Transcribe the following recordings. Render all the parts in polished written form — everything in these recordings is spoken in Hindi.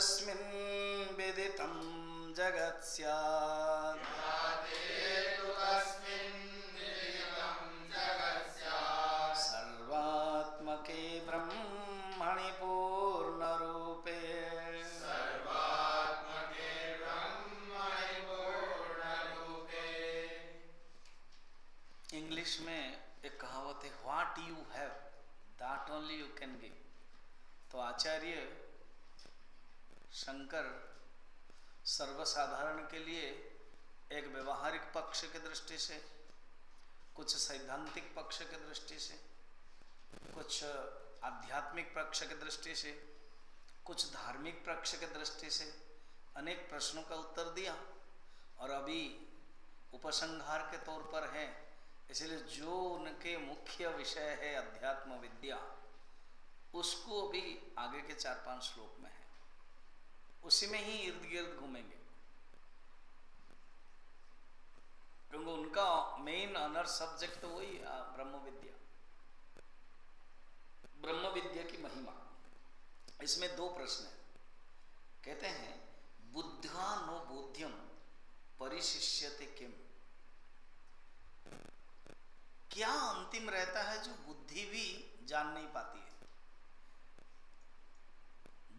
तस्मिन् विदितं जगत् स्यात् सर्वात्मके ब्रह्मणि पूर्णरूपे। इंग्लिश में एक कहावत है, what you have that only you can give. तो आचार्य शंकर सर्वसाधारण के लिए एक व्यवहारिक पक्ष की दृष्टि से, कुछ सैद्धांतिक पक्ष की दृष्टि से, कुछ आध्यात्मिक पक्ष की दृष्टि से, कुछ धार्मिक पक्ष की दृष्टि से अनेक प्रश्नों का उत्तर दिया। और अभी उपसंहार के तौर पर है, इसलिए जो उनके मुख्य विषय है अध्यात्म विद्या, उसको भी आगे के 4-5 श्लोक में है, उसी में ही इर्द गिर्द घूमेंगे, क्योंकि उनका मेन ऑनर सब्जेक्ट तो वही ब्रह्म विद्या, ब्रह्म विद्या की महिमा। इसमें 2 प्रश्न है। कहते हैं बुद्ध्या नो बोध्यम परिशिष्यते किम। क्या अंतिम रहता है जो बुद्धि भी जान नहीं पाती है?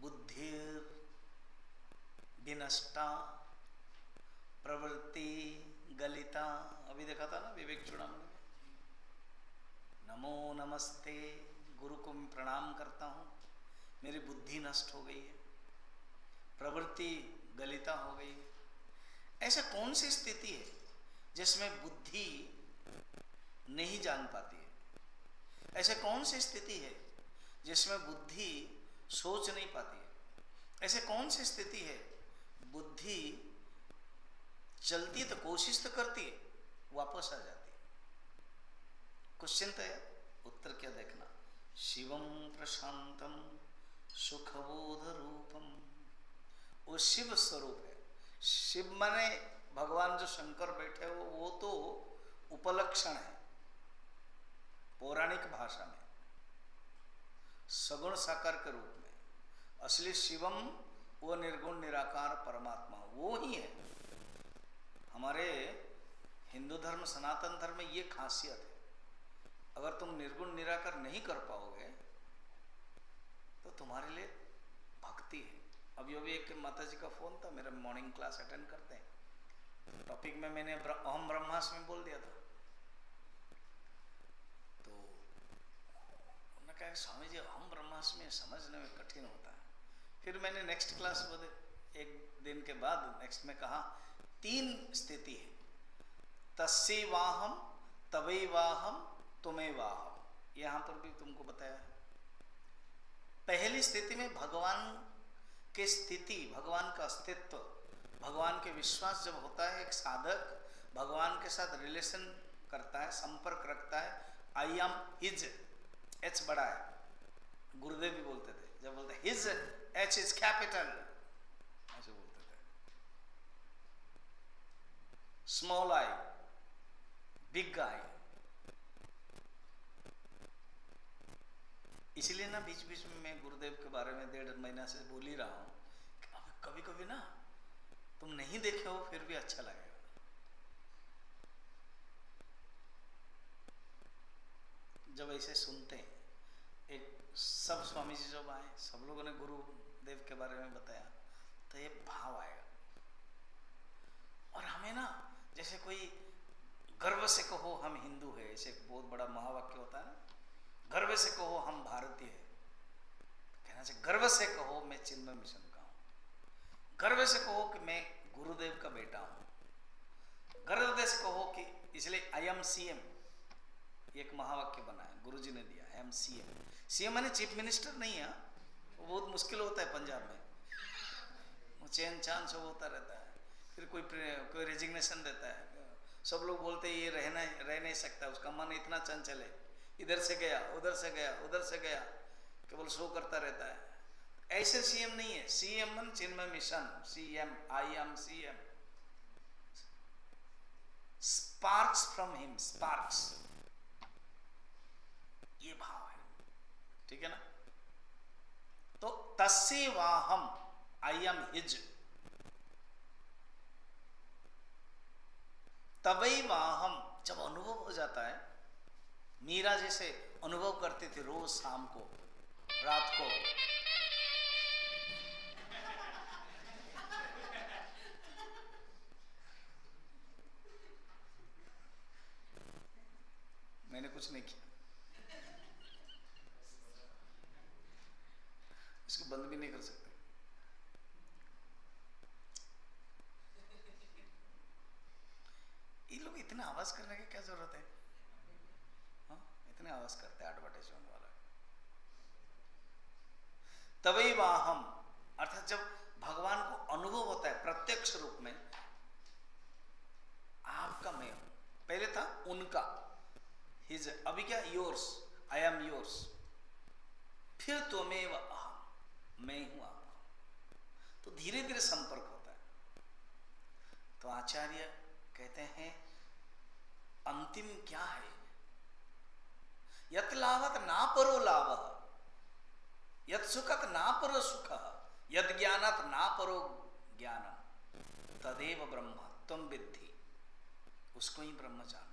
बुद्धि विनष्टा प्रवृत्ति गलिता, अभी देखा था ना विवेक चूड़ामणि में। नमो नमस्ते, गुरु को मैं प्रणाम करता हूँ, मेरी बुद्धि नष्ट हो गई है, प्रवृत्ति गलिता हो गई है। ऐसा कौन सी स्थिति है जिसमें बुद्धि नहीं जान पाती है? ऐसे कौन सी स्थिति है जिसमें बुद्धि सोच नहीं पाती है? ऐसे कौन सी स्थिति है बुद्धि चलती तो कोशिश तो करती है, वापस आ जाती है? क्वेश्चन तो है, उत्तर क्या देखना। शिवम प्रशांतम सुखबोध रूपम, वो शिव स्वरूप है। शिव माने भगवान जो शंकर बैठे हो, वो तो उपलक्षण है पौराणिक भाषा में, सगुण साकार के रूप में। असली शिवम वो निर्गुण निराकार परमात्मा वो ही है। हमारे हिंदू धर्म सनातन धर्म में ये खासियत है, अगर तुम निर्गुण निराकार नहीं कर पाओगे तो तुम्हारे लिए भक्ति है। अभी एक माता जी का फोन था, मेरा मॉर्निंग क्लास अटेंड करते हैं, टॉपिक में मैंने अहम ब्रह्मास्मि बोल दिया था। तो उन्होंने कहा स्वामी जी अहम ब्रह्मास्मि समझने में कठिन होता है। फिर मैंने नेक्स्ट क्लास एक दिन के बाद नेक्स्ट में कहा 3 स्थिति है, तस्से वाहम तवे वाहम तुम्हें वाहम, यहां पर भी तुमको बताया है। पहली स्थिति में भगवान की स्थिति, भगवान का अस्तित्व, भगवान के विश्वास जब होता है, एक साधक भगवान के साथ रिलेशन करता है, संपर्क रखता है। आई एम हिज, एच बड़ा है, गुरुदेव भी बोलते थे, जब बोलते हिज एच इज कैपिटल, ऐसे बोलते थे। Small I big I. इसलिए ना बीच बीच में मैं गुरुदेव के बारे में 1.5 महीना से बोल ही रहा हूँ, कभी कभी ना तुम नहीं देखे हो फिर भी अच्छा लगेगा। जब ऐसे सुनते हैं, एक सब स्वामी जी जब आए, सब लोगों ने गुरुदेव के बारे में बताया, तो ये भाव आएगा। और हमें ना जैसे कोई गर्व से कहो हम हिंदू है, ऐसे एक बहुत बड़ा महावाक्य होता है ना, गर्व से कहो हम भारतीय है, कहना चाहिए गर्व से कहो मैं चिन्मय मिशन का हूं, गर्व से कहो कि मैं गुरुदेव का बेटा हूं, गर्व से कहो कि, इसलिए आई एम सीएम एक महावाक्य बना है, गुरुजी ने दिया, आई एम सीएम। सीएम माने चीफ मिनिस्टर नहीं है, वो बहुत मुश्किल होता है पंजाब में, वो चैन चांद सब होता रहता है, फिर कोई रेजिग्नेशन देता है, सब लोग बोलते हैं ये रह नहीं सकता, उसका मन इतना चंचल है, इधर से गया उधर से गया उधर से गया, केवल शो करता रहता है। ऐसे सीएम नहीं है, सीएम मन Chinmaya mission, CM I am CM, sparks from him, sparks, ये भाव है, ठीक है ना। तो तस्से वाहम, आई एम हिज, तभी वाहम, जब अनुभव हो जाता है, मीरा जैसे अनुभव करती थी रोज शाम को, रात को, मैंने कुछ नहीं किया, इसको बंद भी नहीं कर सकते। ये लोग इतने आवाज करने की क्या जरूरत है? हाँ, इतने आवाज करते हैं एडवर्टाइजमेंट वाला। तभी वाहम, अर्थात जब भगवान को अनुभव होता है प्रत्यक्ष रूप में, आपका मैं हूं, पहले था उनका, हिज, अभी क्या योर्स, आई एम योर्स, फिर त्वमेव अहम, मैं हूं आपका, तो धीरे धीरे संपर्क होता है। तो आचार्य कहते हैं अंतिम क्या है? यत लाभत ना परो लाभ, यत सुखत ना परो सुख, यद ज्ञानत ना परो ज्ञानम, तदेव ब्रह्म त्वं विद्धि, उसको ही ब्रह्म जानो।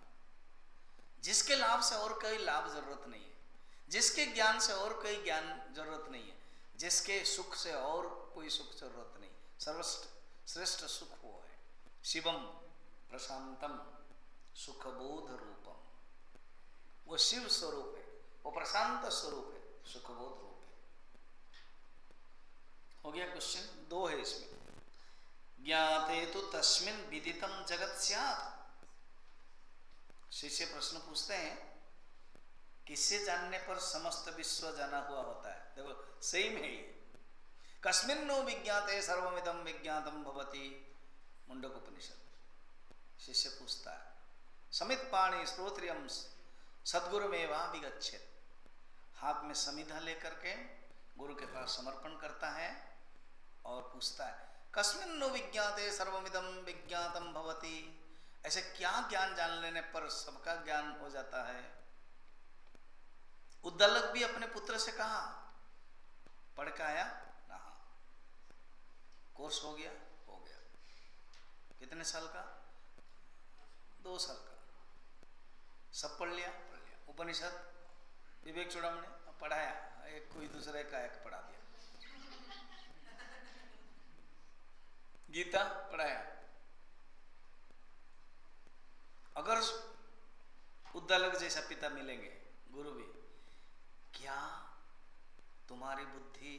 जिसके लाभ से और कोई लाभ जरूरत नहीं है, जिसके ज्ञान से और कोई ज्ञान जरूरत नहीं है, जिसके सुख से और कोई सुख जरूरत नहीं, सर्वश्रेष्ठ सुख वो है। शिवम प्रशांतम सुखबोध रूपम, वो शिव स्वरूप है, वो प्रशांत स्वरूप है, सुखबोध रूप है। हो गया क्वेश्चन 2 है इसमें। ज्ञाते तो तस्मिन् विदितम जगत स्यात्, शिष्य प्रश्न पूछते हैं किससे जानने पर समस्त विश्व जाना हुआ होता है? देखो सेम है ये, कस्मिन्नो विज्ञाते सर्वमिदं विज्ञातम भवति, मुंडकोपनिषद। शिष्य पूछता है, समित पाणि श्रोत्रियम सद्गुरु में वहां विगच्छेत, हाथ में समिधा लेकर के गुरु के पास समर्पण करता है और पूछता है कस्मिन्नो विज्ञाते सर्वमिदं विज्ञातम भवति, ऐसे क्या ज्ञान जान लेने पर सबका ज्ञान हो जाता है? उद्दलक भी अपने पुत्र से कहा, पढ़ के आया ना, कोर्स हो गया, कितने साल का? 2 साल का, सब पढ़ लिया, उपनिषद विवेक चूड़ामणि पढ़ाया, एक कोई दूसरे का एक पढ़ा दिया, गीता पढ़ाया। अगर उद्दालक जैसा पिता मिलेंगे, गुरु भी, क्या तुम्हारी बुद्धि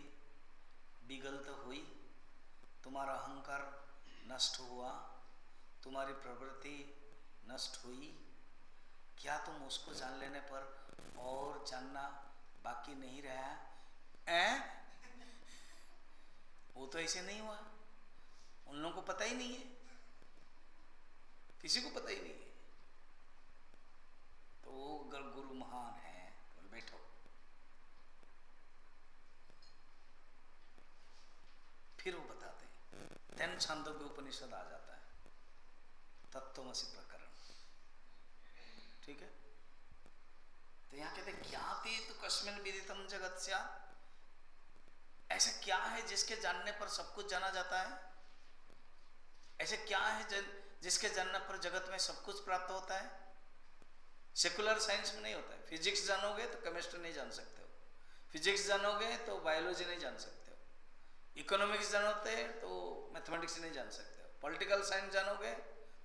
विगलित हुई, तुम्हारा अहंकार नष्ट हुआ, तुम्हारी प्रवृत्ति नष्ट हुई? क्या तुम उसको जान लेने पर और जानना बाकी नहीं रहा? वो तो ऐसे नहीं हुआ, उन लोगों को पता ही नहीं है, किसी को पता ही नहीं है। तो वो अगर गुरु महान है तो बैठो, फिर वो बताते हैं, तेन छांदोग्य उपनिषद आ जाता है, तत्त्वमसि प्रकरण, ठीक है। तो यहाँ कहते ज्ञाते तो कस्मिन् विदितम जगत स्यात्, ऐसा क्या है जिसके जानने पर सब कुछ जाना जाता है? ऐसे क्या है जिसके जानने पर जगत में सब कुछ प्राप्त होता है? सेकुलर साइंस में नहीं होता है। फिजिक्स जानोगे तो केमिस्ट्री नहीं जान सकते हो, फिजिक्स जानोगे तो बायोलॉजी नहीं जान सकते हो, इकोनॉमिक्स जानोगे तो मैथमेटिक्स नहीं जान सकते हो, पॉलिटिकल साइंस जानोगे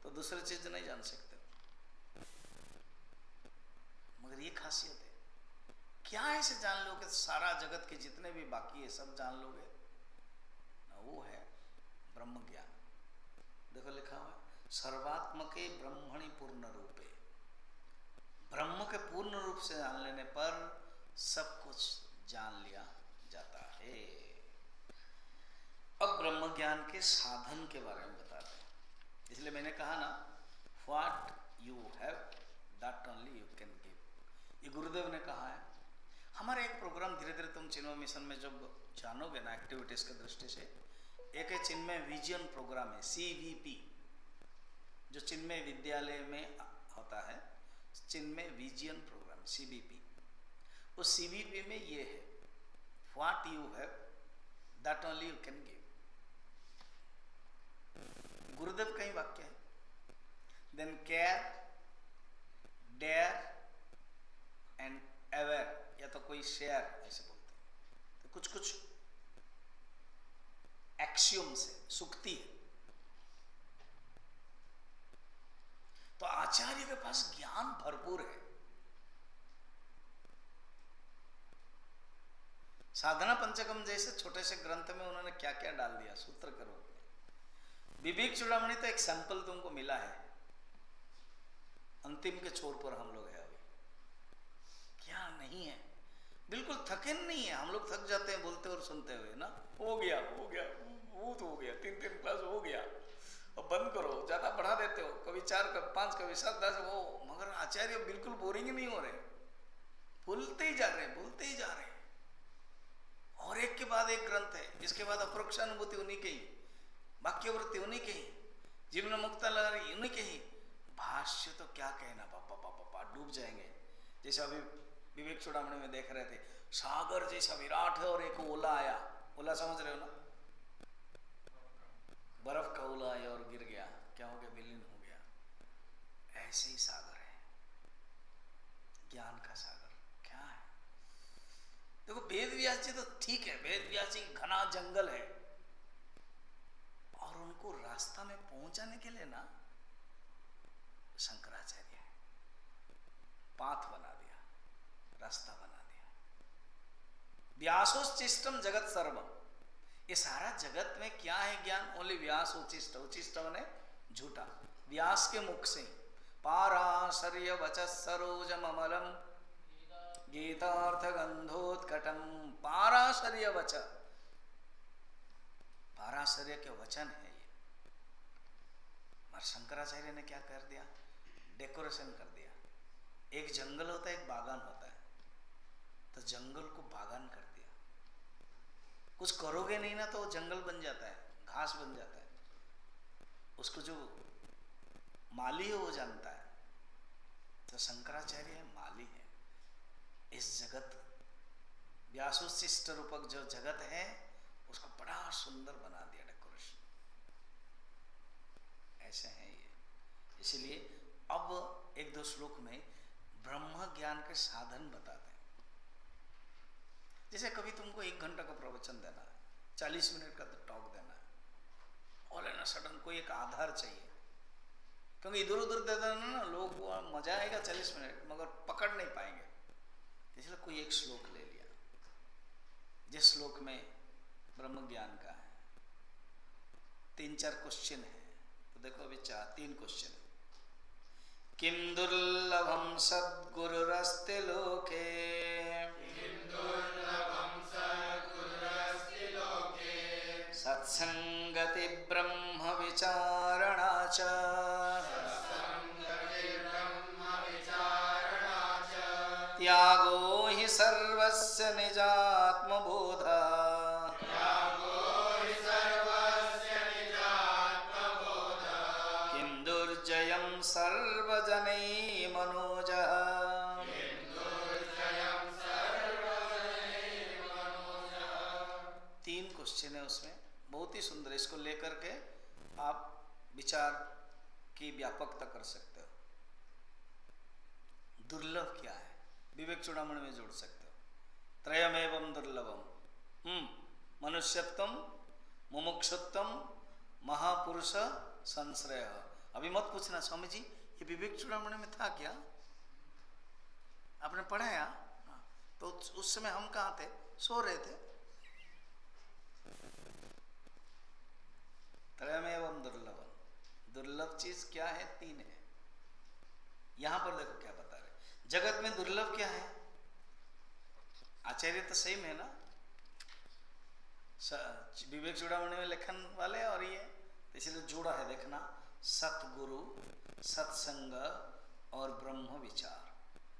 तो दूसरी चीज नहीं जान सकते हो। मगर ये खासियत है, क्या ऐसे जान लोगे सारा जगत के जितने भी बाकी है सब जान लोगे ना? वो है ब्रह्म ज्ञान। देखो लिखा हुआ है सर्वात्मके ब्रह्मणि पूर्ण रूपे, ब्रह्म के पूर्ण रूप से जान लेने पर सब कुछ जान लिया जाता है। अब ब्रह्म ज्ञान के साधन के बारे में बताते हैं, इसलिए मैंने कहा ना, what you have that only you can give, ये गुरुदेव ने कहा है। हमारे एक प्रोग्राम धीरे धीरे तुम चिन्मय मिशन में जब जानोगे ना एक्टिविटीज की दृष्टि से, एक है चिन्मय विजन प्रोग्राम है, CVP, जो चिन्मय विद्यालय में होता है, चिन्मय विजन प्रोग्राम CVP। उस CVP में ये है, what you have that only you can give, calcium से सूखती है। तो आचार्य के पास ज्ञान भरपूर है। साधना पंचकम जैसे छोटे से ग्रंथ में उन्होंने क्या क्या डाल दिया सूत्र के रूप में। विवेक चूड़ामणि तो एक सैंपल तुमको मिला है, अंतिम के छोर पर हम लोग है अभी। क्या नहीं है, बिल्कुल थके नहीं है। हम लोग थक जाते हैं बोलते और सुनते हुए ना, हो गया बहुत हो गया, 3 क्लास हो गया, अब बंद करो, ज्यादा बढ़ा देते हो, कभी 4 कभी 5 कभी 7 10 वो। मगर आचार्य बिल्कुल बोरिंग नहीं हो रहे, बोलते ही जा रहे। और एक के बाद एक ग्रंथ है, इसके बाद अपरोक्षानुभूति उन्हीं के ही, वाक्यवृत्ति उन्हीं के ही, जीवन मुक्ता लहरी उन्हीं के ही। भाष्य तो क्या कहना, पापा डूब जाएंगे। जैसे अभी विवेक चूड़ामणि में देख रहे थे, सागर जैसा विराट है और एक ओला आया, ओला समझ रहे हो ना, बर्फ का ओला आया और गिर गया, क्या हो गया, विलीन हो गया। ऐसे ही सागर है, ज्ञान का सागर क्या है। देखो वेद व्यास जी तो ठीक है, वेद व्यास जी घना जंगल है, और उनको रास्ता में पहुंचाने के लिए ना शंकराचार्य है, पाथ बना दिया, रास्ता बना दिया। व्यासोच्चिष्टम जगत सर्वम, ये सारा जगत में क्या है ज्ञान, ओनली व्यास उच्चिष्ट। उच्चिष्ट माने झूठा, व्यास के मुख से। पाराशर्य वचः सरोजम अमलम गीतार्थ गंधोत्कटम। पाराशर्य वचः, पाराशर्य के वचन है ये। और शंकराचार्य ने क्या कर दिया, डेकोरेशन कर दिया। एक जंगल होता है, एक बागान होता है, तो जंगल को बागान कर दिया। कुछ करोगे नहीं ना तो जंगल बन जाता है, घास बन जाता है। उसको जो माली है वो जानता है। तो शंकराचार्य माली है इस जगत, व्यासोच्चिष्ट रूपक जो जगत है उसको बड़ा सुंदर बना दिया, डेकोरेशन। ऐसे हैं ये। इसलिए अब 1-2 श्लोक में ब्रह्म ज्ञान के साधन बताते हैं। जैसे कभी तुमको 1 घंटा का प्रवचन देना है, 40 मिनट का टॉक देना है, ऑल एंड सडन कोई एक आधार चाहिए, क्योंकि इधर उधर दे देना ना, लोग मजा आएगा 40 मिनट मगर पकड़ नहीं पाएंगे। इसलिए कोई एक श्लोक ले लिया, जिस श्लोक में ब्रह्म ज्ञान का है, 3-4 क्वेश्चन है। तो देखो अभी 3 क्वेश्चन है। किम दुर्लभम सद्गुरुरस्ते लोके, सत्संगति ब्रह्म विचारणा च, त्यागो हि सर्वस्य निजात्मबोध, किं दुर्जयं सर्वजनै मनोजः। 3 क्वेश्चन है उसमें, बहुत ही सुंदर। इसको लेकर के आप विचार की व्यापकता कर सकते हो। दुर्लभ क्या है, विवेक चूड़ामणि में जोड़ सकते हो। त्रयमेवं दुर्लभम, मनुष्यत्वम, मुमुक्षुत्वम, महापुरुष संश्रय। अभी मत पूछना स्वामी जी ये विवेक चूड़ामणि में था क्या, आपने पढ़ाया? तो उस समय हम कहाँ थे, सो रहे थे। त्रयमेवं दुर्लभम, दुर्लभ चीज क्या है, 3 है। यहां पर देखो क्या बता रहे, जगत में दुर्लभ क्या है। आचार्य तो सेम है ना, विवेक चूड़ामणि में लेखन वाले और ये, इसलिए जोड़ा है, देखना। सतगुरु, सत्संग और ब्रह्म विचार।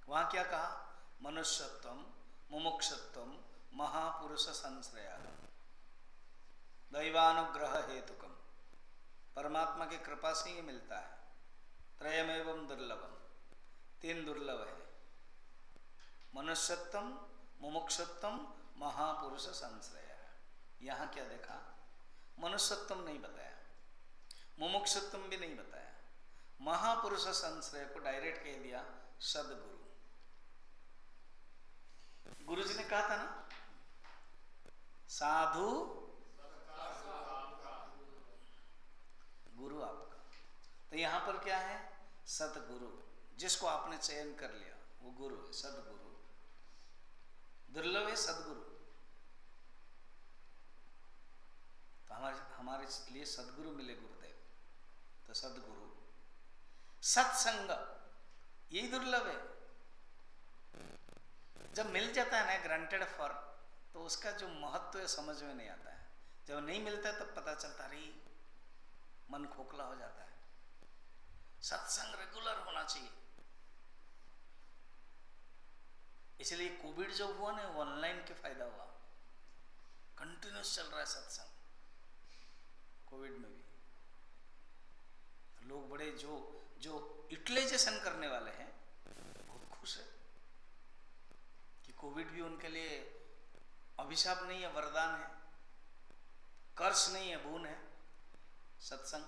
वहां क्या कहा, मनुष्यत्वम, मुमुक्षत्वम, महापुरुष संश्रय, दैवानुग्रह हेतुकम, परमात्मा की कृपा से ये मिलता है। त्रयमेवं दुर्लभम, 3 दुर्लभ है, मनुष्यत्वम, मुमुक्षत्वम, महापुरुष संश्रय। यहां क्या देखा, मनुष्यत्वम नहीं बताया, मुमुक्षत्वम भी नहीं बताया, महापुरुष संश्रय को डायरेक्ट कह दिया सदगुरु। गुरु जी ने कहा था ना, साधु सतगुरु, जिसको आपने चयन कर लिया वो गुरु है, सदगुरु। दुर्लभ है सदगुरु। तो हमारे लिए सदगुरु मिले गुरुदेव, तो सदगुरु। सत्संग यही दुर्लभ है। जब मिल जाता है ना ग्रांटेड फॉर, तो उसका जो महत्व है समझ में नहीं आता है। जब नहीं मिलता है तब पता चलता रही मन खोखला हो जाता है। सत्संग रेगुलर होना चाहिए। इसलिए कोविड जो हुआ ना, ऑनलाइन के फायदा हुआ। कंटिन्यूस चल रहा है सत्संग कोविड में भी। लोग बड़े जो यूटिलाइजेशन करने वाले हैं बहुत खुश है कि कोविड भी उनके लिए अभिशाप नहीं है, वरदान है, कर्ष नहीं है, बोन है। सत्संग,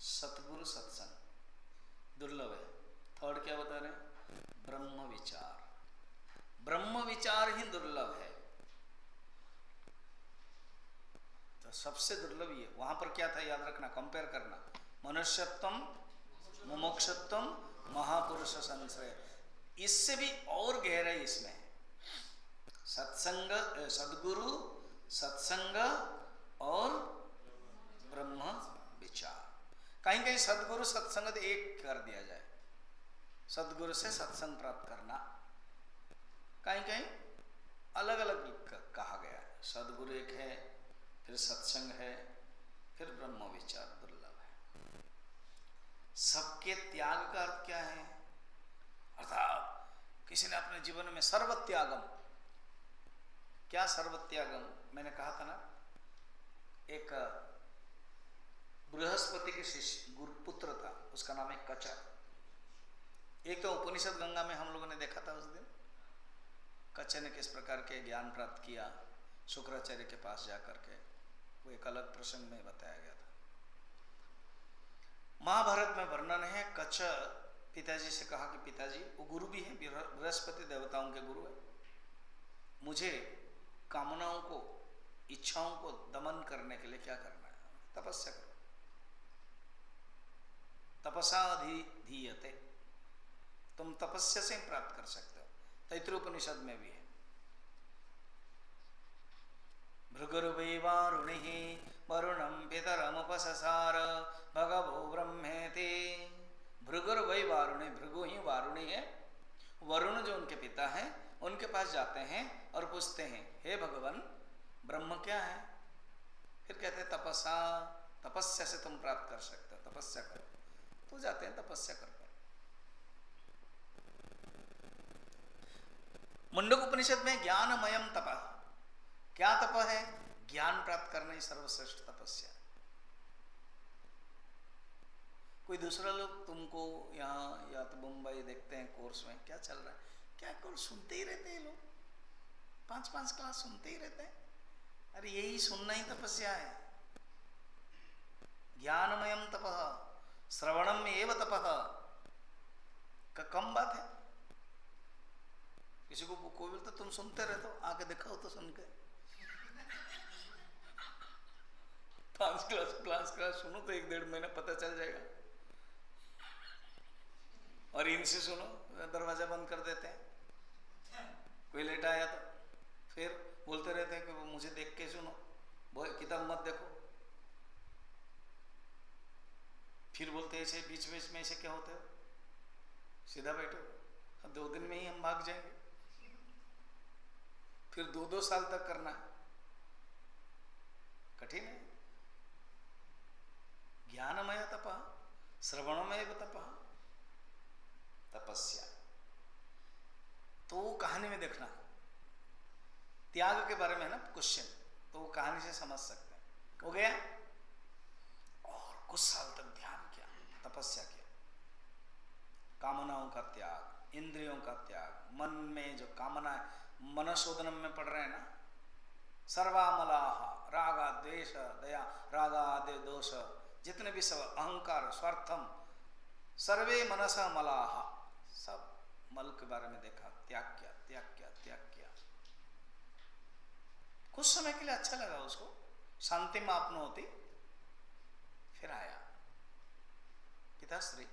सतगुरु सत्संग दुर्लभ है। थर्ड क्या बता रहे हैं? ब्रह्म विचार। ब्रह्म विचार ही दुर्लभ है। तो सबसे दुर्लभ ये। वहां पर क्या था याद रखना, कंपेयर करना। मनुष्यत्वम, मुमुक्षुत्वम, महापुरुष संश्रय। इससे भी और गहराई इसमें। सत्संग, सदगुरु, सत्संग और ब्रह्म विचार। कहीं कहीं सदगुरु सत्संग एक कर दिया जाए, सदगुरु से सत्संग प्राप्त करना। कहीं कहीं अलग अलग कहा गया है। सदगुरु एक है, फिर सत्संग है, फिर ब्रह्म विचार दुर्लभ है। सबके त्याग का अर्थ क्या है? अर्थात किसी ने अपने जीवन में सर्वत्यागम। क्या सर्वत्यागम? मैंने कहा था ना, एक बृहस्पति के शिष्य गुरुपुत्र था, उसका नाम है कचा। एक तो उपनिषद गंगा में हम लोगों ने देखा था उस दिन, कच्चे ने किस प्रकार के ज्ञान प्राप्त किया शुक्राचार्य के पास जाकर के, वो एक अलग प्रसंग में बताया गया था। महाभारत में वर्णन है, कच्छ पिताजी से कहा कि पिताजी, वो गुरु भी है, बृहस्पति देवताओं के गुरु है, मुझे कामनाओं को, इच्छाओं को दमन करने के लिए क्या करना है? तपस्या करो। तपसा धीयते, तुम तपस्या से प्राप्त कर सकते हो। तैत्तिरीयोपनिषद में भी है। भृगुर्वै वारुणिः वरुणं पितरमुपससार भगवो ब्रह्मेति। भृगुर्वै वारुणि, भृगु ही वारुणी है, वरुण जो उनके पिता हैं, उनके पास जाते हैं और पूछते हैं, हे भगवान ब्रह्म क्या है? फिर कहते हैं तपसा, तपस्या से तुम प्राप्त कर सकते हो, तपस्या करो। तो जाते हैं तपस्या कर। मुंडक उपनिषद में ज्ञानमयम तप। क्या तप है? ज्ञान प्राप्त करना ही सर्वश्रेष्ठ तपस्या। कोई दूसरा लोग तुमको यहाँ या तो मुंबई देखते हैं कोर्स में क्या चल रहा है, क्या कोर्स सुनते ही रहते हैं लोग, 5-5 क्लास सुनते ही रहते हैं। अरे यही सुनना ही तपस्या है। ज्ञानमयम तपः श्रवणम एव तपः का कम बात है। किसी को कोई बोलता तुम सुनते रहते हो, आके दिखाओ तो सुन के। 5 क्लास सुनो तो 1-1.5 महीना पता चल जाएगा। और इनसे सुनो, दरवाजा बंद कर देते हैं। कोई लेट आया तो फिर बोलते रहते हैं कि वो मुझे देख के सुनो, किताब मत देखो। फिर बोलते हैं ऐसे बीच बीच में ऐसे क्या होते हो, सीधा बैठो, 2 दिन में ही हम भाग जाएंगे। फिर 2-2 साल तक करना है, कठिन है। ज्ञानमय तपः श्रवणमय तपः तपस्या। तो वो कहानी में देखना, त्याग के बारे में है ना क्वेश्चन, तो वो कहानी से समझ सकते हैं। हो गया। और कुछ साल तक ध्यान किया, तपस्या किया, कामनाओं का त्याग, इंद्रियों का त्याग, मन में जो कामना है, मनशोधनम में पढ़ रहे हैं ना, सर्वामलाह, रागा द्वेष दया, रागा आदि दोष, जितने भी सब अहंकार स्वार्थम, सर्वे मनसा मलाह, सब मल के बारे में देखा, त्याग किया, त्याग किया, त्याग किया। कुछ समय के लिए अच्छा लगा उसको, शांति में आपनो होती। फिर आया पिताश्री,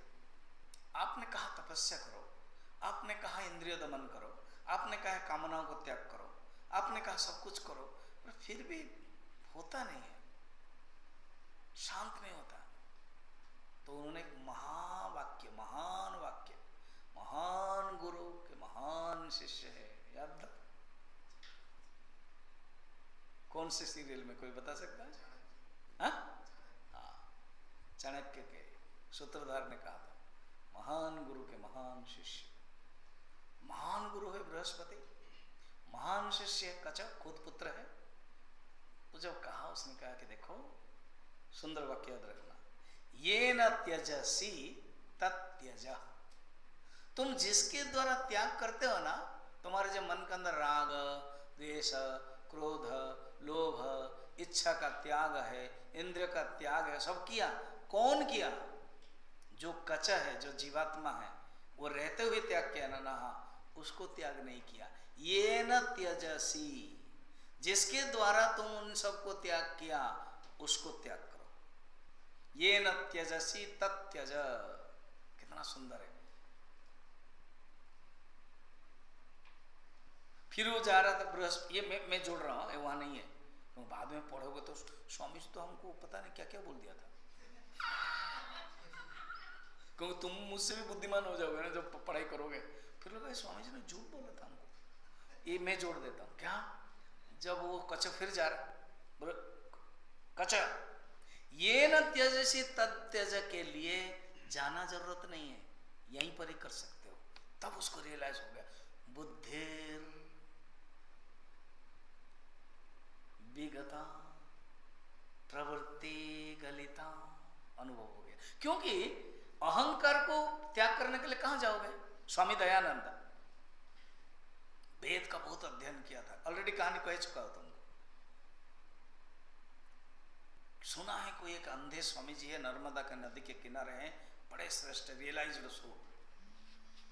आपने कहा तपस्या करो, आपने कहा इंद्रिय दमन करो, आपने कहा कामनाओं को त्याग करो, आपने कहा सब कुछ करो, पर फिर भी होता नहीं है, शांत नहीं होता। तो उन्होंने एक महावाक्य, महान वाक्य, महान गुरु के महान शिष्य है, याद था? कौन से सीरियल में, कोई बता सकता है? हाँ, चाणक्य के सूत्रधार ने कहा था, महान गुरु के महान शिष्य। महान गुरु है बृहस्पति, महान शिष्य है कचक, खुद पुत्र है। तो जब कहा, उसने कहा कि देखो, सुंदर वाक्य याद रखना, ये न त्यजसी तत्यज। तुम जिसके द्वारा त्याग करते हो ना, तुम्हारे जब मन के अंदर राग, द्वेष, क्रोध, लोभ, इच्छा का त्याग है, इंद्रिय का त्याग है, सब किया। कौन किया? जो कचा है, जो जीवात्मा है, वो रहते हुए त्याग किया ना, उसको त्याग नहीं किया। ये न त्यजसी, जिसके द्वारा तुम उन सबको त्याग किया, उसको त्याग करो। ये न त्यजसी तत्यज, कितना सुंदर है। फिर वो जा रहा था बृहस्पति, ये मैं जोड़ रहा हूँ, वहां नहीं है, तो बाद में पढ़ोगे तो स्वामी जी तो हमको पता नहीं क्या क्या बोल दिया था, क्योंकि तुम मुझसे भी बुद्धिमान हो जाओगे ना जब पढ़ाई करोगे। फिर लोग स्वामी जी ने झूठ बोला था हमको, ये मैं जोड़ देता हूँ। क्या? जब वो कच्चा फिर जा रहा, कच्चा, ये न त्यजसी तत्यज के लिए जाना जरूरत नहीं है, यहीं पर ही कर सकते हो। तब उसको रियलाइज हो गया, बुद्धिर विगता प्रवृत्ति गलिता, अनुभव हो गया। क्योंकि अहंकार को त्याग करने के लिए कहां जाओगे? स्वामी दयानंद, वेद का बहुत अध्ययन किया था, ऑलरेडी कहानी कह चुका हो तुमको। सुना है कोई एक अंधे स्वामी जी है, नर्मदा के नदी के किनारे हैं, बड़े श्रेष्ठ रियलाइज्ड सोल,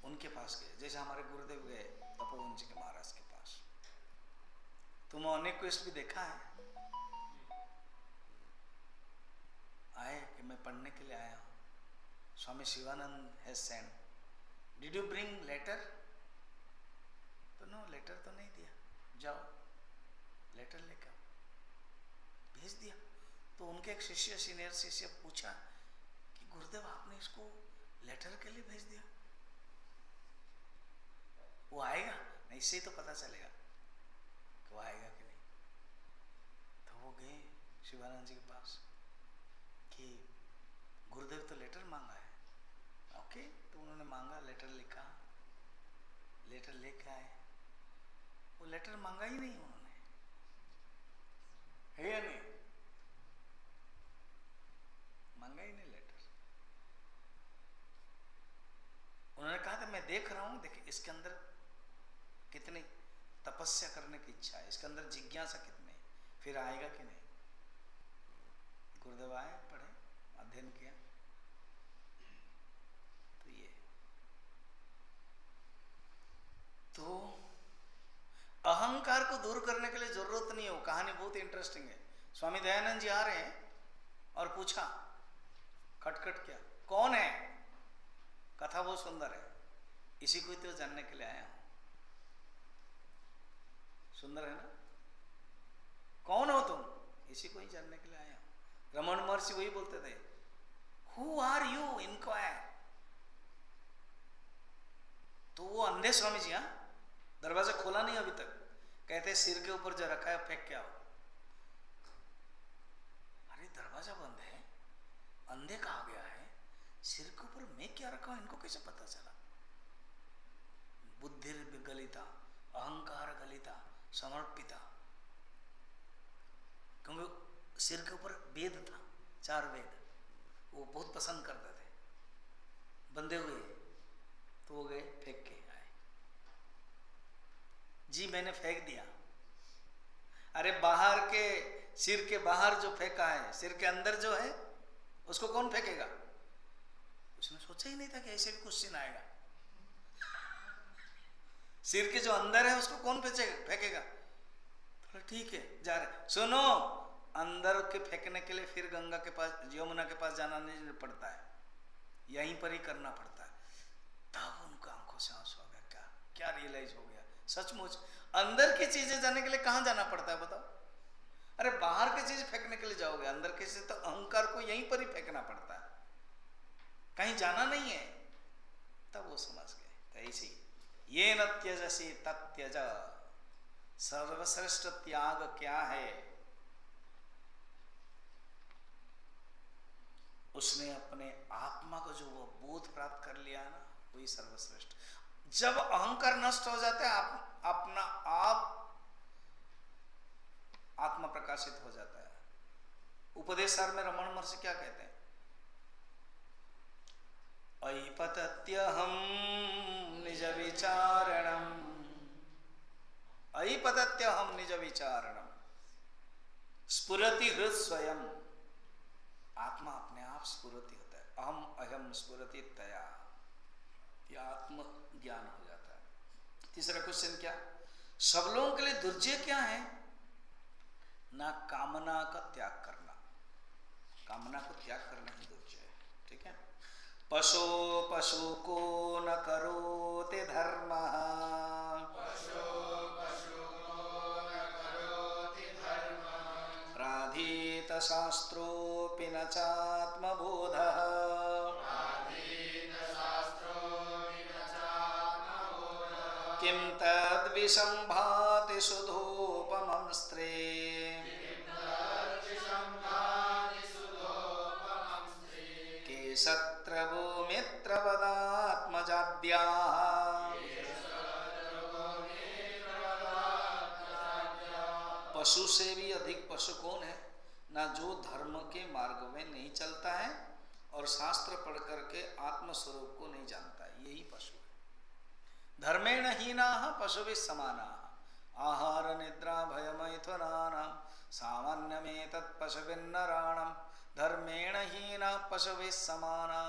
उनके पास गए, जैसे हमारे गुरुदेव गए तपोवन जी के महाराज के पास। तुम अनेक क्वेस्ट भी देखा है, आए कि मैं पढ़ने के लिए आया हूं, Swami Shivanand has send, did you bring letter? तो नो, लेटर तो नहीं दिया, जाओ लेटर लेकर भेज दिया। तो उनके एक शिष्य, सीनियर शिष्य पूछा कि गुरुदेव आपने इसको लेटर के लिए भेज दिया, वो आएगा? नहीं, इससे ही तो पता चलेगा कि वो आएगा कि नहीं। तो वो गए शिवानंद जी के पास कि गुरुदेव तो लेटर मांगा है। ओके, तो उन्होंने मांगा, लेटर लिखा, लेटर लेके आए। वो लेटर मांगा ही नहीं उन्होंने, है या नहीं? मांगा ही नहीं लेटर। उन्होंने कहा था मैं देख रहा हूं, देखिए इसके अंदर कितनी तपस्या करने की इच्छा है, इसके अंदर जिज्ञासा कितनी है, फिर आएगा कि नहीं। गुरुदेव आए, पढ़े, अध्ययन किया, तो ये तो अहंकार को दूर करने के लिए जरूरत नहीं हो। कहानी बहुत इंटरेस्टिंग है। स्वामी दयानंद जी आ रहे हैं और पूछा, खटखट किया, कौन है? कथा बहुत सुंदर है, इसी को तो जानने के लिए आया हूं। सुंदर है ना? कौन हो तुम? इसी को ही जानने के लिए आया हूं। रमन महर्षि वही बोलते थे, हु आर यू इंक्वायर। तो वो अंधे स्वामी जी, दरवाजा खोला नहीं अभी तक, कहते सिर के ऊपर जो रखा है फेंक के आओ। अरे दरवाजा बंद है, अंधे कहा गया है, सिर के ऊपर मैं क्या रखा हूं, इनको कैसे पता चला? बुद्धिर गलिता, अहंकार गलिता, समर्पिता। क्योंकि सिर के ऊपर वेद था, 4 वेद, वो बहुत पसंद करते थे, बंधे हुए, तो वो गए फेंक के आए। जी मैंने फेंक दिया। अरे बाहर के, सिर के बाहर जो फेंका है, सिर के अंदर जो है उसको कौन फेंकेगा? उसने सोचा ही नहीं था कि ऐसे भी क्वेश्चन आएगा। सिर के जो अंदर है उसको कौन फेंकेगा? तो ठीक है, जा रहे। सुनो, अंदर के फेंकने के लिए फिर गंगा के पास, यमुना के पास जाना नहीं पड़ता है, यहीं पर ही करना पड़ता है। तब उनको आंखों से आंसू आ गया, क्या क्या रियलाइज हो गया, सचमुच अंदर की चीजें जाने के लिए कहां जाना पड़ता है बताओ? अरे बाहर की चीज फेंकने के लिए जाओगे, अंदर की चीज तो अहंकार को यहीं पर ही फेंकना पड़ता है, कहीं जाना नहीं है। तब वो समझ गए। तो ऐसे ये न त्यजसी तत्यज, सर्वश्रेष्ठ त्याग क्या है? उसने अपने आत्मा को जो वो बोध प्राप्त कर लिया ना, वही सर्वश्रेष्ठ। जब अहंकार नष्ट हो जाता है, अपना आप आत्मा प्रकाशित हो जाता है। उपदेश सार में रमण महर्षि क्या कहते हैं? अयिपतत्यहं निज विचारणम, अयिपतत्यहं निज विचारणम स्फुरति हृद स्वयं। आत्मा अपने आप स्फुरति होता है, अहम अहम स्फुरति तया, ये आत्म ज्ञान हो जाता है। तीसरा क्वेश्चन क्या? सब लोगों के लिए दुर्जय क्या है? ना कामना का त्याग करना, कामना को त्याग करना ही दुर्जय है। ठीक है। पशु पशु को न करोति धर्म, पशु पशु को न करोति धर्म, प्राधीत शास्त्रोऽपि न चात्मबोधः, प्राधीत शास्त्रोऽपि न चात्मबोधः, किं तद्विषं भाति सुधोपमं स्त्रे, शत्रवो मित्रवदात्मजाद्याः, पशु से भी अधिक पशु कौन है? ना जो धर्म के मार्ग में नहीं चलता है और शास्त्र पढ़ करके आत्मस्वरूप को नहीं जानता है, यही पशु है। धर्मेण हीनाः पशुभिः समानाः, आहार निद्रा भयमैथुनानां सामान्यमेतत् पशुभिर्नराणां, धर्मेण हीना पशुभिः समाना।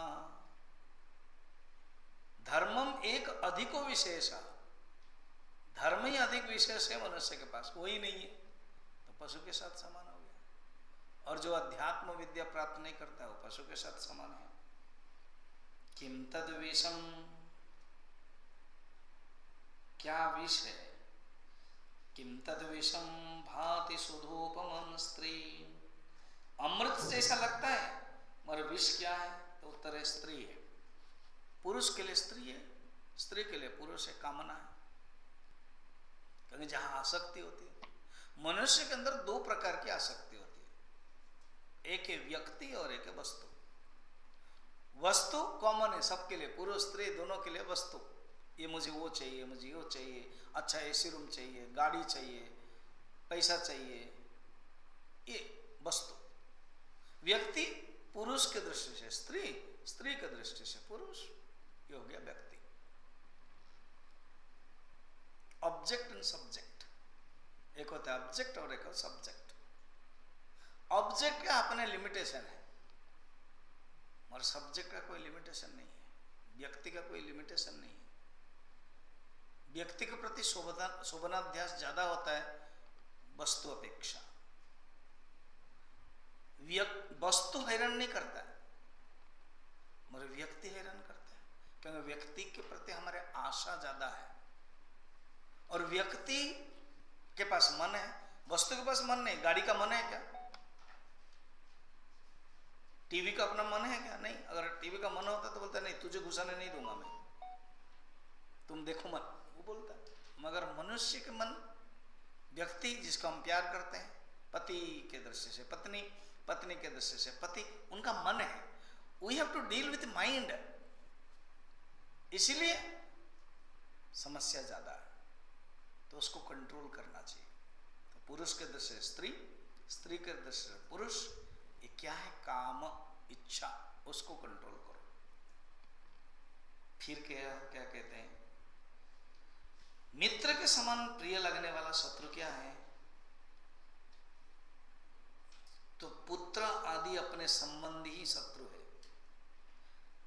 धर्मम एक अधिको विशेष, धर्म ही अधिक विशेष है मनुष्य के पास, वही नहीं है तो पशु के साथ समान हो गया। और जो अध्यात्म विद्या प्राप्त नहीं करता है वो पशु के साथ समान है। किम तद विषम, क्या विष है? किम तद विषम भाति सुधोपमं स्त्री, अमृत जैसा लगता है मगर विष क्या है? तो उत्तर है स्त्री है। पुरुष के लिए स्त्री है, स्त्री के लिए पुरुष है, कामना है। क्योंकि जहां आसक्ति होती है, मनुष्य के अंदर दो प्रकार की आसक्ति होती है, एक है व्यक्ति और एक है वस्तु। वस्तु कॉमन है सबके लिए, पुरुष स्त्री दोनों के लिए वस्तु, ये मुझे वो चाहिए, मुझे वो चाहिए, अच्छा एसी रूम चाहिए, गाड़ी चाहिए, पैसा चाहिए, ये वस्तु। व्यक्ति पुरुष के दृष्टि से स्त्री, स्त्री के दृष्टि से पुरुष, ये हो गया व्यक्ति। ऑब्जेक्ट एंड सब्जेक्ट, एक होता है ऑब्जेक्ट और एक होता है सब्जेक्ट। ऑब्जेक्ट का अपने लिमिटेशन है और सब्जेक्ट का कोई लिमिटेशन नहीं है, व्यक्ति का कोई लिमिटेशन नहीं है। व्यक्ति के प्रति शोभनाध्यास ज्यादा होता है वस्तु अपेक्षा। वस्तु हैरान नहीं करता है मगर व्यक्ति हैरान करता है, क्योंकि व्यक्ति के प्रति हमारे आशा ज्यादा है। और व्यक्ति के पास मन है, वस्तु के पास मन नहीं। गाड़ी का मन है क्या? टीवी का अपना मन है क्या? नहीं। अगर टीवी का मन होता तो बोलता नहीं तुझे घुसाने नहीं दूंगा मैं, तुम देखो मत, वो बोलता। मगर मनुष्य के मन, व्यक्ति जिसको हम प्यार करते हैं, पति के दृष्टि से पत्नी, पत्नी के दृष्टि से पति, उनका मन है। We have to deal with mind, इसीलिए समस्या ज्यादा है, तो उसको कंट्रोल करना चाहिए। तो पुरुष के दृष्टि से स्त्री, स्त्री के दृष्टि से पुरुष, ये क्या है? काम, इच्छा, उसको कंट्रोल करो। फिर क्या क्या कहते हैं? मित्र के समान प्रिय लगने वाला शत्रु क्या है? तो पुत्र आदि अपने संबंधी ही शत्रु है।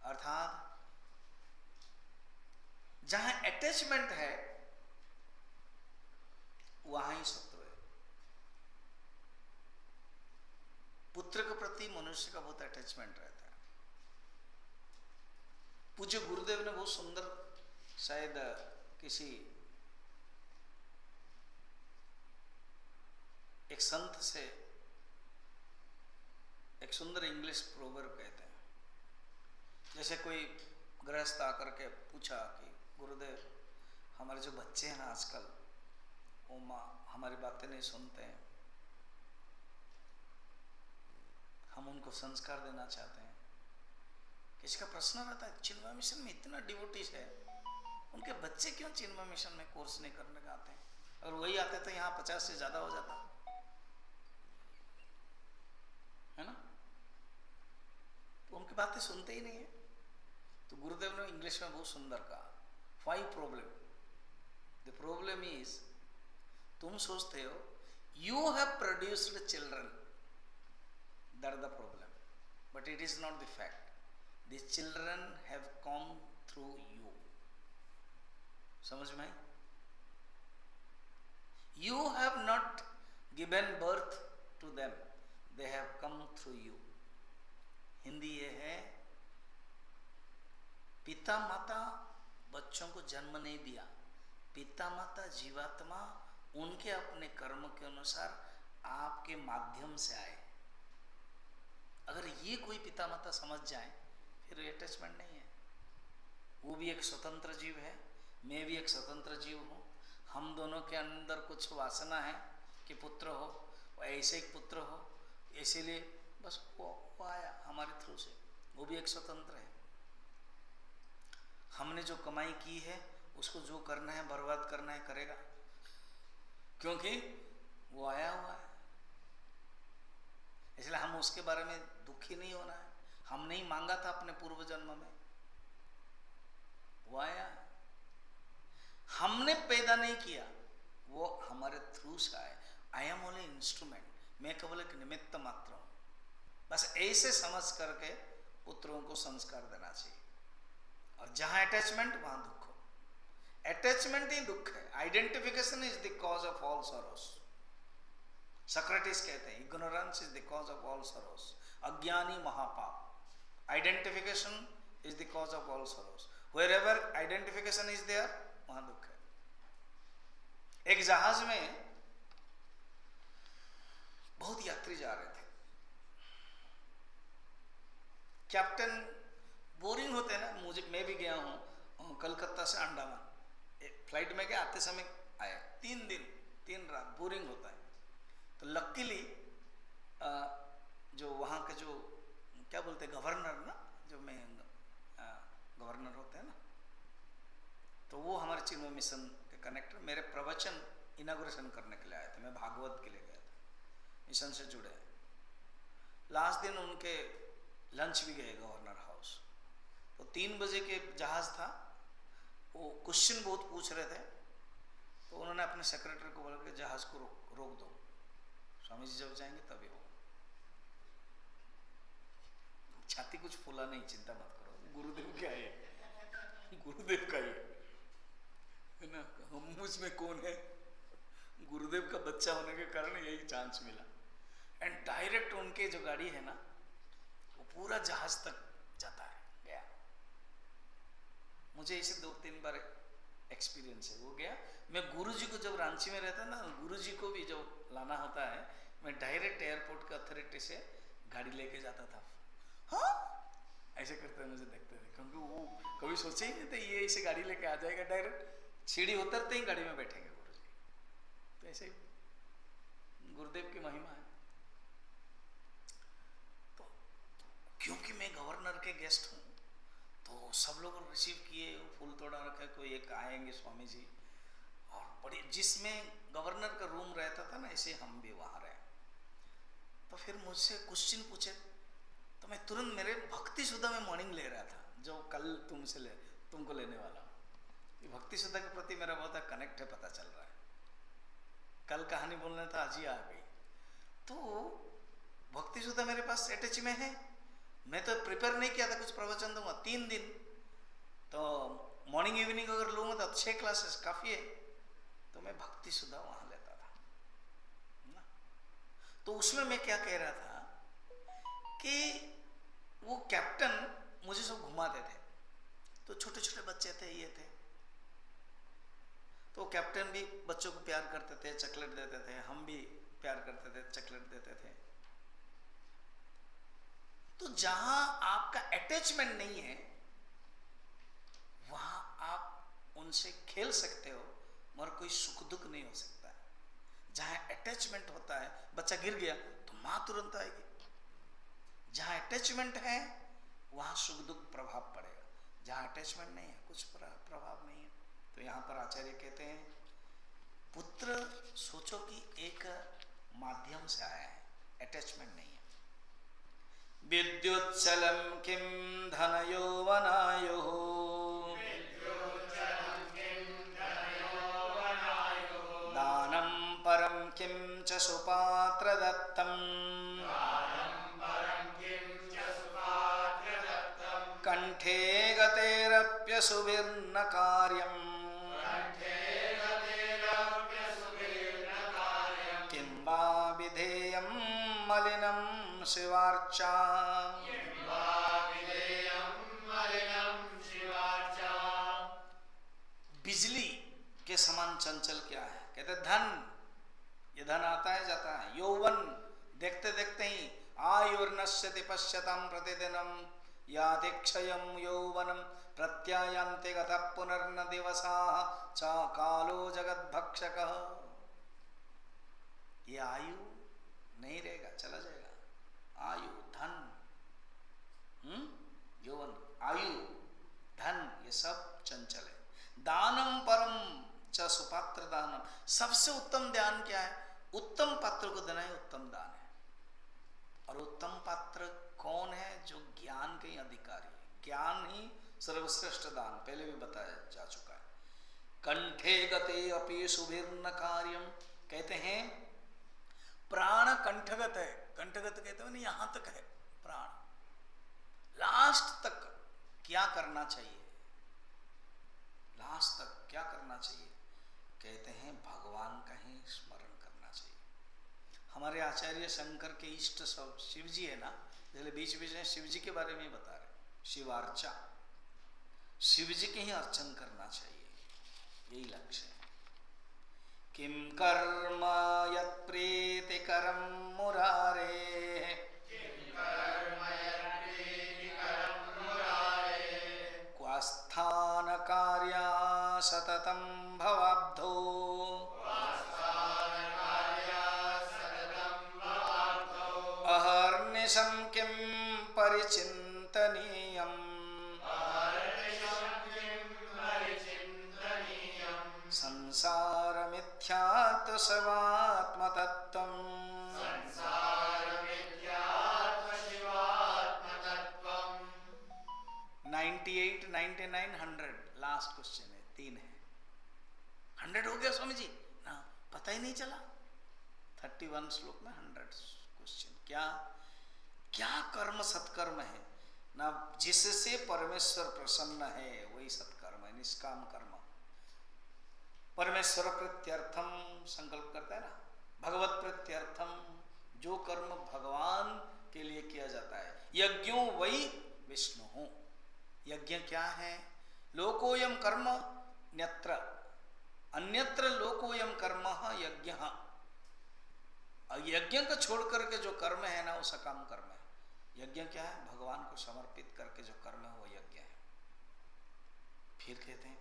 अर्थात जहां अटैचमेंट है वहां ही शत्रु है। पुत्र के प्रति मनुष्य का बहुत अटैचमेंट रहता है। पूज्य गुरुदेव ने बहुत सुंदर, शायद किसी एक संत से एक सुंदर इंग्लिश प्रोवर्ब कहते हैं। जैसे कोई गृहस्थ आकर के पूछा कि गुरुदेव, हमारे जो बच्चे हैं ना आजकल, वो माँ हमारी बातें नहीं सुनते हैं, हम उनको संस्कार देना चाहते हैं। किसी का प्रश्न रहता है, चिन्मय मिशन में इतना डिवोटीज है, उनके बच्चे क्यों चिन्मय मिशन में कोर्स नहीं करने का आते हैं? अगर वही आते तो यहाँ 50 से ज्यादा हो जाता है ना। तो उनकी बातें सुनते ही नहीं है। तो गुरुदेव ने इंग्लिश में बहुत सुंदर कहा, 5 प्रॉब्लम। द प्रॉब्लम इज, तुम सोचते हो you have produced children, that is the problem, but it is not the fact. The children have come through you. समझ में? You have not given birth to them, they have come through you. Hindi ये है, पिता माता बच्चों को जन्म नहीं दिया, पिता माता जीवात्मा उनके अपने कर्म के अनुसार आपके माध्यम से आए। अगर ये कोई पिता माता समझ जाए, फिर अटैचमेंट नहीं है। वो भी एक स्वतंत्र जीव है, मैं भी एक स्वतंत्र जीव हूँ। हम दोनों के अंदर कुछ वासना है कि पुत्र हो, ऐसे एक पुत्र हो, इसीलिए बस वो आया हमारे थ्रू से। वो भी एक स्वतंत्र है। हमने जो कमाई की है उसको जो करना है, बर्बाद करना है, करेगा, क्योंकि वो आया हुआ है। इसलिए हम उसके बारे में दुखी नहीं होना है। हम नहीं मांगा था अपने पूर्व जन्म में, वो आया। हमने पैदा नहीं किया, वो हमारे थ्रू से आए। आई एम ओनली इंस्ट्रूमेंट, मैं केवल एक निमित्त मात्र हूं। बस ऐसे समझ करके पुत्रों को संस्कार देना चाहिए। और जहां अटैचमेंट वहां दुख हो। अटैचमेंट ही दुख है। Identification is the cause of all sorrows. Socrates कहते हैं, ignorance is the cause of all sorrows. अज्ञानी महापाप। Identification is the cause of all sorrows. Wherever identification is there, वहां दुख है। एक जहाज में बहुत यात्री जा रहे थे। कैप्टन, बोरिंग होते हैं ना, मुझे, मैं भी गया हूँ कलकत्ता से अंडमान, फ्लाइट में गया, आते समय आया। 3 दिन 3 रात बोरिंग होता है। तो लकीली जो वहाँ के जो क्या बोलते हैं, गवर्नर ना, जो मैं गवर्नर होते हैं ना, तो वो हमारे चिन्मय मिशन के कनेक्टर मेरे प्रवचन इनाग्रेशन करने के लिए आए थे। मैं भागवत के लिए गया था, मिशन से जुड़े। लास्ट दिन उनके लंच भी गए गवर्नर हाउस। तो 3 बजे के जहाज था। वो क्वेश्चन बहुत पूछ रहे थे, तो उन्होंने अपने सेक्रेटरी को बोला कि जहाज को रोक दो, स्वामी जी जब जाएंगे तभी होगा। छाती कुछ फूला नहीं, चिंता मत करो, गुरुदेव क्या है, गुरुदेव का ही है ना। हम उसमें कौन है, गुरुदेव का बच्चा होने के कारण यही चांस मिला। एंड डायरेक्ट उनके जो गाड़ी है ना, वो पूरा जहाज तक जाता है, गया। मुझे इसे 2-3 बार एक्सपीरियंस है, वो गया। मैं गुरुजी को जब रांची में रहता ना, गुरुजी को भी जब लाना होता है, मैं डायरेक्ट एयरपोर्ट के अथॉरिटी से गाड़ी लेके जाता था। हाँ, ऐसे करते मुझे देखते थे, क्योंकि वो कभी सोचे ही नहीं थे ये इसे गाड़ी लेके आ जाएगा। डायरेक्ट सीढ़ी उतरते ही गाड़ी में बैठेंगे गुरुजी। तो ऐसे ही गुरुदेव की महिमा है। तो क्योंकि मैं गवर्नर के गेस्ट हूँ, तो सब लोग रिसीव किए, फूल तोड़ा रखे, कोई एक आएंगे स्वामी जी, और बड़ी, जिसमें गवर्नर का रूम रहता था ना, ऐसे हम भी वहाँ रहे। तो फिर मुझसे क्वेश्चन पूछे, तो मैं तुरंत, मेरे भक्ति सुधा में मॉर्निंग ले रहा था, जो कल तुमको लेने वाला हूँ। भक्ति सुधा के प्रति मेरा बहुत कनेक्ट है, पता चल रहा है। कल कहानी बोलना था, आज ही आ गई। तो भक्ति सुधा मेरे पास अटैच में है। मैं तो प्रिपेयर नहीं किया था कुछ प्रवचन दूंगा 3 दिन, तो मॉर्निंग इवनिंग अगर लूंगा तो 6 क्लासेस काफी है। तो मैं भक्ति सुधा वहां लेता था ना। तो उसमें मैं क्या कह रहा था कि वो कैप्टन मुझे सब घुमाते थे। तो छोटे छोटे बच्चे थे, ये थे, तो कैप्टन भी बच्चों को प्यार करते थे, चॉकलेट देते थे, हम भी प्यार करते थे, चॉकलेट देते थे। तो जहां आपका अटैचमेंट नहीं है वहां आप उनसे खेल सकते हो, मगर कोई सुख दुख नहीं हो सकता है। जहां अटैचमेंट होता है, बच्चा गिर गया तो मां तुरंत आएगी। जहां अटैचमेंट है वहां सुख दुख प्रभाव पड़ेगा, जहां अटैचमेंट नहीं है कुछ प्रभाव नहीं है। तो यहां पर आचार्य कहते हैं पुत्र सोचो कि एक माध्यम से आया है, अटैचमेंट नहीं है। विद्युच्चलम किम धनयो वनायो, दानं परं किं च सुपात्र दत्तं, कंठे गतेरप्यसुभिर्न कार्यं, किं वा विधेयं मलिनं शिवार्चा। बिजली के समान चंचल क्या है? कहते धन, ये धन आता है जाता है। यौवन देखते देखते ही आयुर्नश्यति पश्यतां प्रतिदिनं याति क्षयं यौवनं प्रत्यायन्ते गतः पुनर्न दिवसाः च कालो जगद्भक्षकः। ये आयु नहीं रहेगा, चला जाएगा। आयु धन, यौवन, आयु, धन, ये सब चंचल है। दानम परम च सुपात्र दानम, सबसे उत्तम दान क्या है? उत्तम पात्र को देना ही उत्तम दान है। और उत्तम पात्र कौन है? जो ज्ञान के अधिकारी है। ज्ञान ही सर्वश्रेष्ठ दान, पहले भी बताया जा चुका है। कंठे गते अपि सुभिर्न कार्यम, कहते हैं प्राण कंठगत है। कंठगत कहते हो नहीं, यहां तक है प्राण, लास्ट तक क्या करना चाहिए? लास्ट तक क्या करना चाहिए? कहते हैं भगवान का ही स्मरण करना चाहिए। हमारे आचार्य शंकर के इष्ट सब शिव जी है ना, जैसे बीच बीच में शिव जी के बारे में बता रहे, शिवार्चा, शिव जी के ही अर्चन करना चाहिए, यही लक्ष्य है। किम कर्म यत् प्रीतिकरं मुरारे, क्वस्थान कार्या सततं भवाब्धो, अहर्निशं किं परिचिन्तनीयम्, संसार मिथ्यात्व सर्वात्मतत्त्वम्, 98, 99, 100 लास्ट क्वेश्चन है, 3 है। 100 हो गया स्वामी जी ना, पता ही नहीं चला। 31 श्लोक में 100 क्वेश्चन। क्या क्या कर्म सत्कर्म है ना, जिससे परमेश्वर प्रसन्न है वही सत्कर्म है, निष्काम कर्म। परमेश्वर प्रत्यर्थम संकल्प करता है ना, भगवत प्रत्यर्थम, जो कर्म भगवान के लिए किया जाता है। यज्ञों वही विष्णु हूं। यज्ञ क्या है? लोकोयम कर्म न्यत्र, अन्यत्र लोकोयम कर्म यज्ञ। यज्ञ को छोड़ करके जो कर्म है ना, वो सकाम कर्म है। यज्ञ क्या है? भगवान को समर्पित करके जो कर्म है वो यज्ञ है। फिर कहते हैं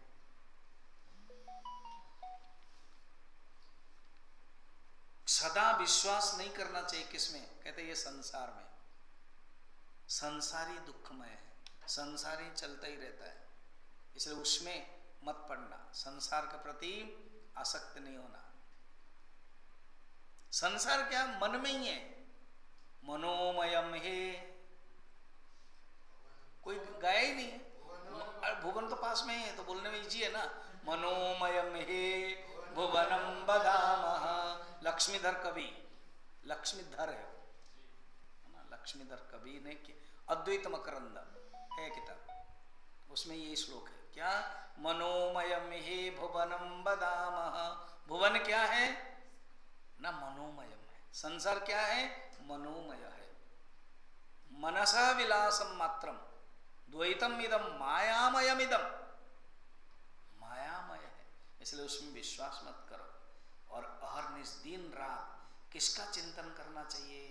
सदा विश्वास नहीं करना चाहिए किसमें? कहते ये संसार में। संसारी दुखमय है, संसारी चलता ही रहता है, इसलिए उसमें मत पड़ना। संसार के प्रति आसक्त नहीं होना। संसार क्या? मन में ही है। मनोमयम हे, कोई गाया ही नहीं है। भुवन तो पास में ही है, तो बोलने में इजी है ना। मनोमयम हे भुवनम बदामः। लक्ष्मीधर कवि, लक्ष्मीधर है ना, लक्ष्मीधर कवि ने अद्वैत मकरंद है किताब, उसमें ये श्लोक है। क्या? मनोमयम हे भुवनम बदामः। भुवन क्या है ना? मनोमयम है। संसार क्या है? मनोमय है। मनसा विलासम मात्रम, द्वैतम इदम मायामयम इदम, मायामय है, इसलिए उसमें विश्वास मत करो। और अहरनिश दिन रात किसका चिंतन करना चाहिए?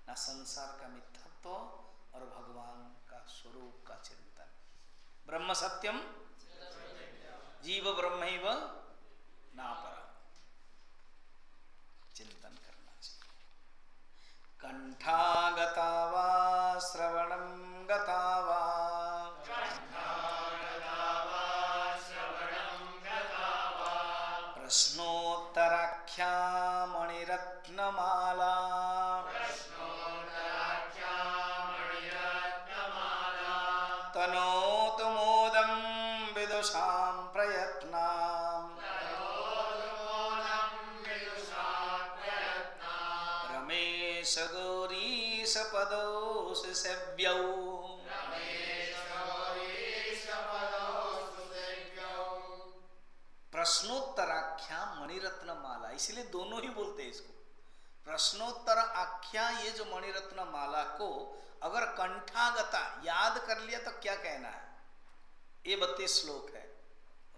ना संसार का मिथ्यात्व और भगवान का स्वरूप का चिंतन। ब्रह्म सत्यम जीव ब्रह्मैव नापरम्, चिंतन करना चाहिए। कंठागता वा श्रवणं गता वा, प्रश्नोत्तराख्या मणिरत्नमाला, तनोतु मोदं विदुषां प्रयत्नां, रमेश गौरीश पदोष सेव्यौ, प्रश्नोत्तराख्या मणिरत्न माला, इसलिए दोनों ही बोलते हैं इसको। प्रश्नोत्तर आख्या, ये जो मणिरत्न माला को अगर कंठागता याद कर लिया तो क्या कहना है? ये 32 श्लोक है,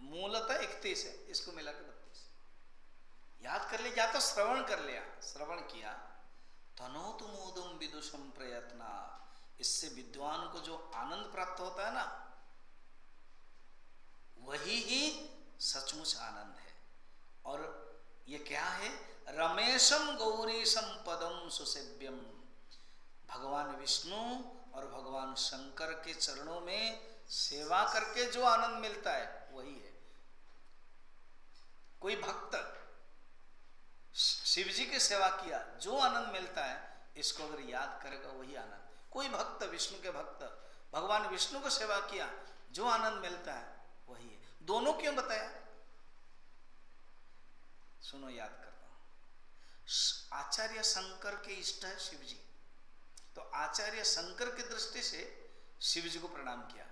मूलतः 31 है, इसको मिला के 32 याद कर लिया, या तो श्रवण कर लिया, श्रवण किया। तनोतु मोदम विदुषम प्रयत्ना, इससे विद्वान को जो आनंद प्राप्त होता है ना, वही ही सचमुच आनंद है। और ये क्या है? रमेशम गौरीशम पदम सुसेव्यम, भगवान विष्णु और भगवान शंकर के चरणों में सेवा करके जो आनंद मिलता है वही है। कोई भक्त शिव जी की सेवा किया, जो आनंद मिलता है, इसको अगर याद करेगा वही आनंद। कोई भक्त विष्णु के भक्त भगवान विष्णु को सेवा किया, जो आनंद मिलता है वही है। दोनों क्यों बताया? सुनो, याद करता हूं। आचार्य शंकर के इष्ट है शिव जी, तो आचार्य शंकर की दृष्टि से शिव जी को प्रणाम किया,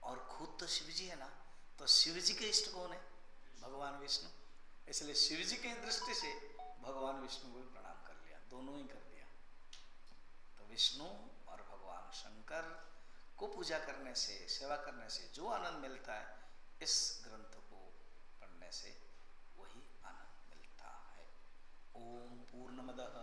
और खुद तो शिव जी है ना, तो शिव जी के इष्ट कौन है? भगवान विष्णु। इसलिए शिव जी की दृष्टि से भगवान विष्णु को भी प्रणाम कर लिया, दोनों ही कर दिया। तो विष्णु और भगवान शंकर को पूजा करने से, सेवा करने से जो आनंद मिलता है, इस ग्रंथ को पढ़ने से वही आनंद मिलता है। ओम पूर्णमदः